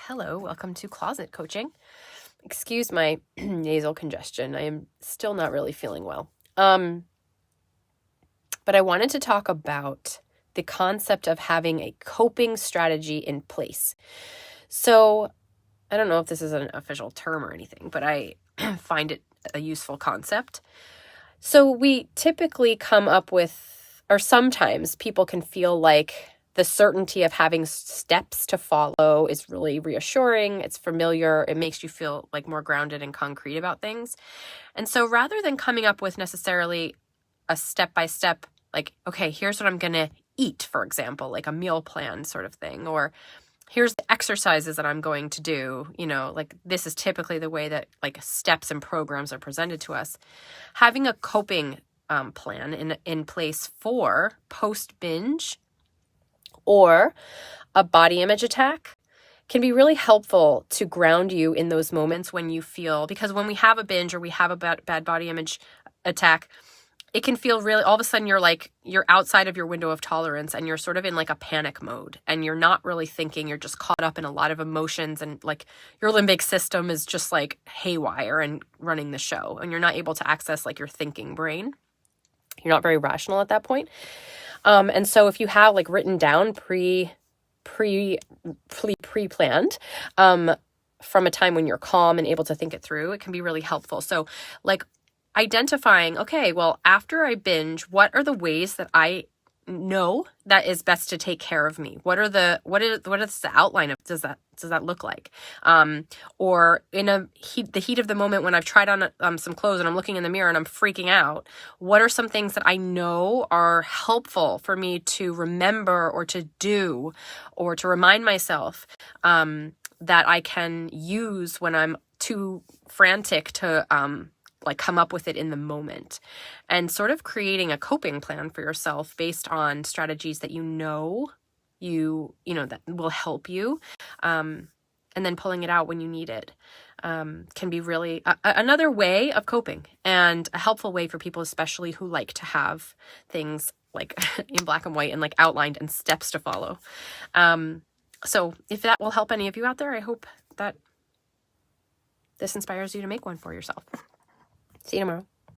Hello, welcome to Closet Coaching. Excuse my nasal congestion. I am still not really feeling well. But I wanted to talk about the concept of having a coping strategy in place. So I don't know if this is an official term or anything, but I find it a useful concept. So we typically come up with, or sometimes people can feel like the certainty of having steps to follow is really reassuring. It's familiar. It makes you feel like more grounded and concrete about things. And so rather than coming up with necessarily a step-by-step, like, okay, here's what I'm going to eat, for example, like a meal plan sort of thing, or here's the exercises that I'm going to do, like this is typically the way that like steps and programs are presented to us. Having a coping plan in place for post-binge or a body image attack can be really helpful to ground you in those moments when you feel, because when we have a binge or we have a bad body image attack, it can feel really, all of a sudden you're outside of your window of tolerance and you're sort of in like a panic mode and you're not really thinking, you're just caught up in a lot of emotions and like your limbic system is just like haywire and running the show and you're not able to access like your thinking brain. You're not very rational at that point. And so if you have like written down pre-planned, from a time when you're calm and able to think it through, it can be really helpful. So like identifying, okay, well, after I binge, what are the ways that I know that is best to take care of me? What is the outline of, does that look like? Or in the heat of the moment when I've tried on some clothes and I'm looking in the mirror and I'm freaking out, what are some things that I know are helpful for me to remember or to do or to remind myself, that I can use when I'm too frantic to, like come up with it in the moment, and sort of creating a coping plan for yourself based on strategies that you know that will help you, and then pulling it out when you need it, can be really another way of coping and a helpful way for people, especially who like to have things like in black and white and like outlined and steps to follow. So if that will help any of you out there, I hope that this inspires you to make one for yourself. See you tomorrow.